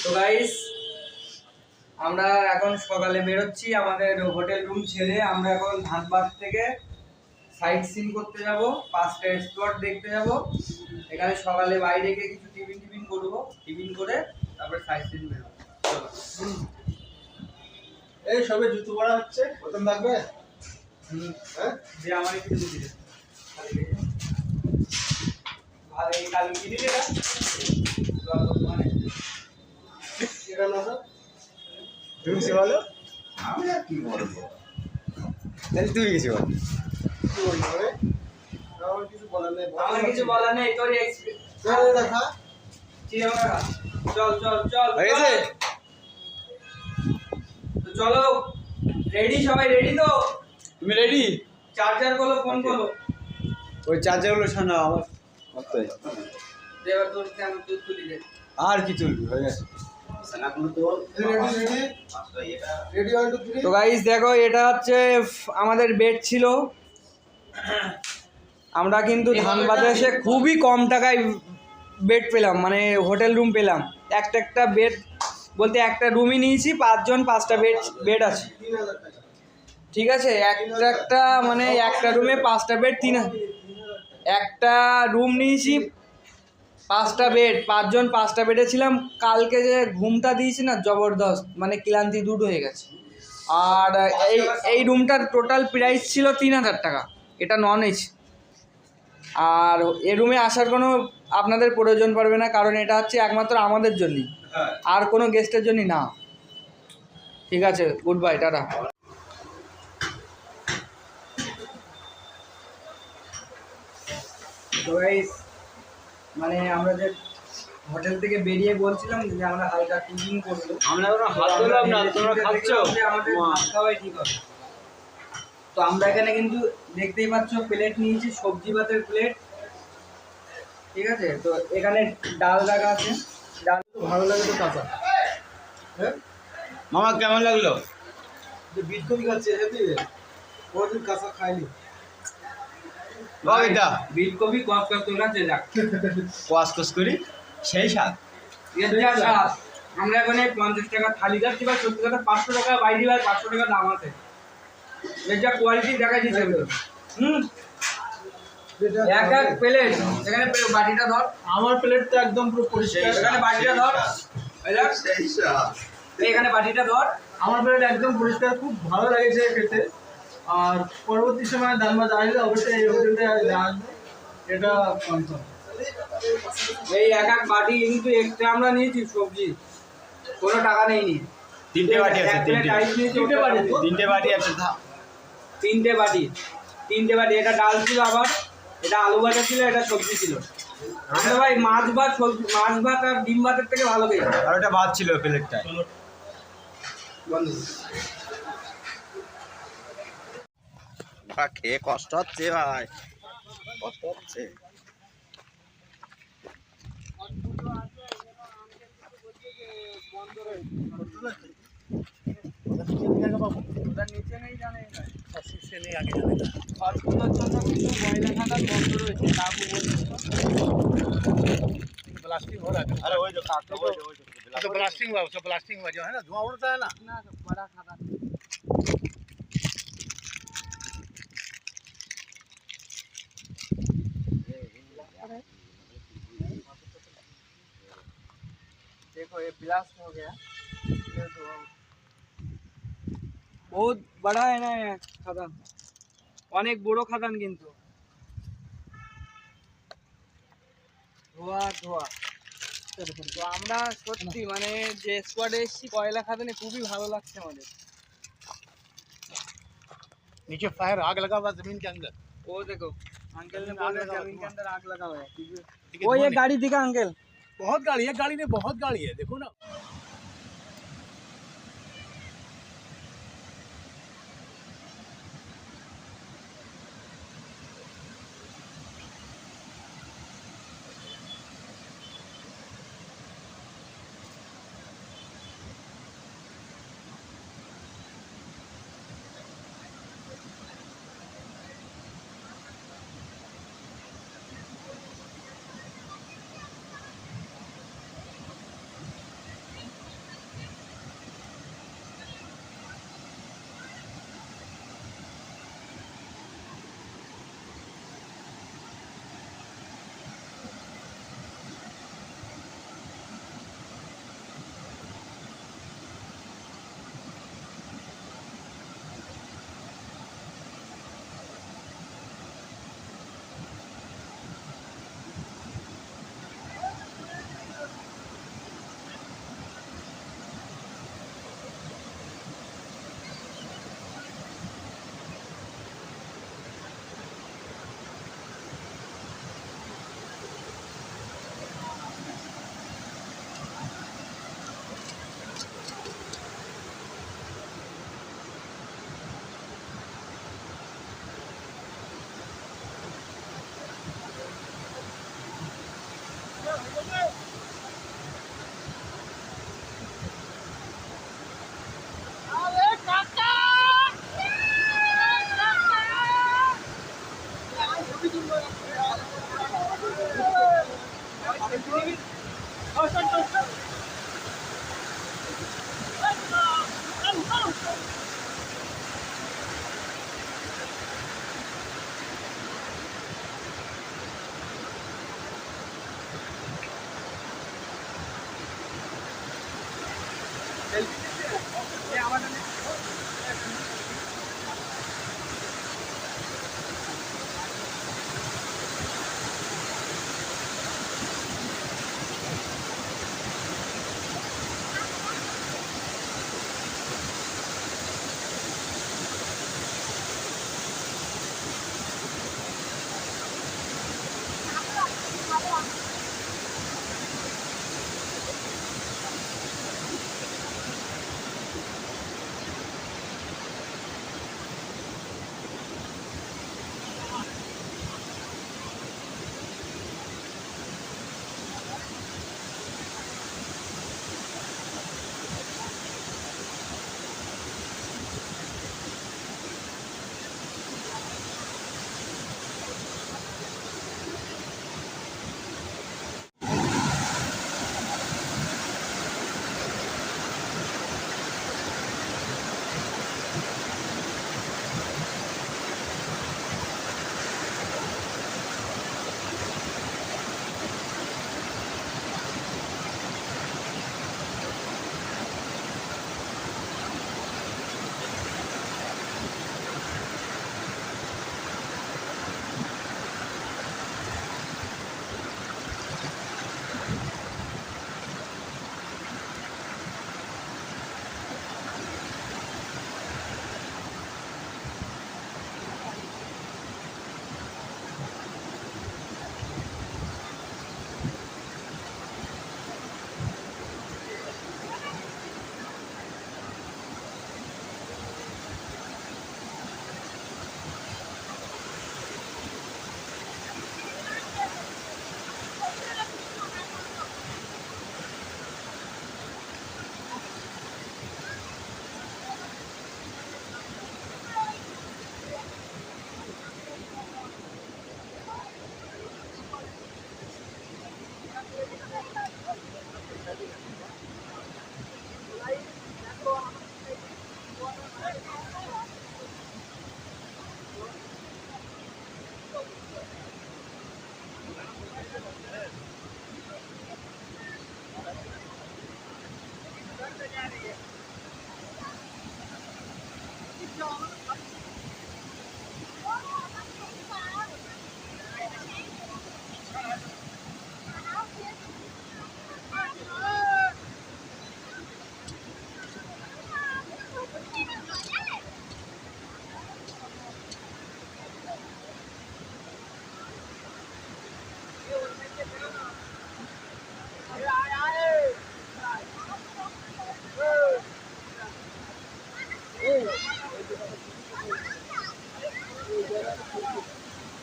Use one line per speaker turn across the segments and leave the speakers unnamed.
তো গাইস আমরা এখন সকালে বেরোচ্ছি আমাদের হোটেল রুম ছেড়ে। আমরা এখন ধানবাদ থেকে সাইট সিন করতে যাব, 5টা স্পট দেখতে যাব। এখানে সকালে বাইরে গিয়ে কিছু টিফিন করবো, টিফিন করে তারপরে সাইট সিন বেরোবো।
এই সবে জুতো পরা হচ্ছে, প্রথম থাকবে।
হ্যাঁ যে আমার একটু দিতে দে, ভালো এই কালি কি দিলে না মানে
এটা না তো তুমি কি বলো?
আমি আর কি বলবো,
তাহলে তুই কিছু বল। কি বলবো রে? আমার কিছু বলার নেই।
আমার কিছু বলার নেই, তোর
চল দেখা
চিড়িয়াখানা খা। চল চল চল
হয়ে গেছে?
তো চলো, রেডি সবাই? রেডি তো?
তুমি রেডি?
চার্জার করো, ফোন করো।
ওই চার্জার গুলো শোনা আমার মতই।
দেবার তোর কেন তুই তুলি দে।
আর কি চলবে? হয়ে গেছে। তো গাইস দেখো, এটা হচ্ছে আমাদের বেড ছিল। আমরা কিন্তু ধানবাদে এসে খুবই কম টাকায় বেড পেলাম, মানে হোটেল রুম পেলাম। একটা বেড বলতে একটা রুমই নিয়েছি, 5 জন 5টা বেড আছে, ঠিক আছে। একটা মানে একটা রুমে 5টা বেড, একটা রুম নিয়েছি, 5টা বেড, 5 জন 5টা বেডে ছিলাম। কালকে যে ঘুমটা দিয়েছি না, জবরদস্ত, মানে ক্লান্তি দূর হয়ে গেছে। আর এই রুমটার টোটাল প্রাইস ছিল 3000 টাকা, এটা নন এসি। আর এই রুমে আসার কোনো আপনাদের প্রয়োজন পড়বে না, কারণ এটা হচ্ছে একমাত্র আমাদের জন্যই, আর কোনো গেস্টের জন্য না। ঠিক আছে, গুড বাই, টাটা।
তো গাইস মানে আমরা যে হোটেল থেকে বেরিয়ে বলছিলাম যে আমরা হালকা টিফিন করবো।
আমরা কোনো হাত ধরলাম না, তোমরা খাচ্ছ।
আমাদের ভাত খাওয়াই ঠিক হবে। তো আমরা এখানে কিন্তু দেখতেই পাচ্ছ প্লেট নিয়েছি, সবজি ভাতের প্লেট, ঠিক আছে। তো এখানে ডাল রাখা আছে, ডাল
ভালো লাগে তো কাঁচা। হ্যাঁ মামা, কেমন লাগলো? যে বিট কপি খাচ্ছে হেবি, কোনদিন কাঁচা খাইনি। এটা
বিট কপি কস কস তোলা চেয়ে যাক,
কস করি সেই স্বাদ।
এর যা স্বাদ। আমরা এখানে 50 টাকা থালি যাচ্ছি, বা সত্যি কথা 500 টাকা বাইরে, আর 500 টাকা দাম আছে। এর যা কোয়ালিটি দেখা যাচ্ছে। এক প্লেট, এখানে বাটিটা ধর।
আমার প্লেটটা একদম পুরো পরিষ্কার।
এখানে বাটিটা ধর, এখানে বাটিটা ধর।
আমার প্লেট একদম পরিষ্কার, খুব ভালো লাগছে খেতে। আর পরবর্তী সময় ধানবাদ আসলে অবশ্যই এই হোটেলটা আসবে, এটা কনফার্ম।
এই এক বাটি কিন্তু এক্সট্রা আমরা নিয়েছি সবজি, কোনো টাকা নেইনি।
3টে বাটি আছে, 3টে বাটি আছে।
3টে বাটি। এটা ডাল ছিল, আবার এটা আলু ভাজা ছিল, এটা সবজি ছিল। আমরা ভাই মাছ ভাত আর ডিম ভাতের থেকে ভালো খেয়েছি।
আর ওটা ভাত ছিল প্লেটটায়।
খেয়ে কষ্ট হচ্ছে ভাই, কষ্ট হচ্ছে।
নিচে নেই জানে না, আগে জানে না। খড়কুটোর জন্য কিন্তু ময়লা খাতার বন্ধ রয়েছে, কাকু বলছিল।
प्लास्टिक हो रहा है। अरे वही जो काका वो जो प्लास्टिक हुआ, उसका प्लास्टिक हुआ जो है ना, धुआं उड़ता है ना।
ना बड़ा खाता देखो, ये ब्लास्ट हो गया। ये तो बहुत बड़ा है ना ये खदान, অনেক বড় খাদান, কিন্তু ধোয়া। তো আমরা সত্যি মানে যে স্কোয়াডে এসেছি কয়লা খাদানে, খুবই ভালো লাগছে আমাদের।
नीचे फायर आग लगा हुआ जमीन के अंदर। वो देखो अंकल ने बोल रहे जमीन के अंदर आग लगा हुआ है
ठीक है,
वो ये
धुआं
गाड़ी दिखा अंकल
नहीं। बहुत गाड़ी है, गाड़ी ने बहुत गाड़ी है, देखो ना।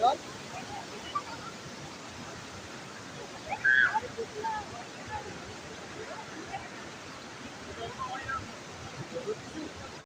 सर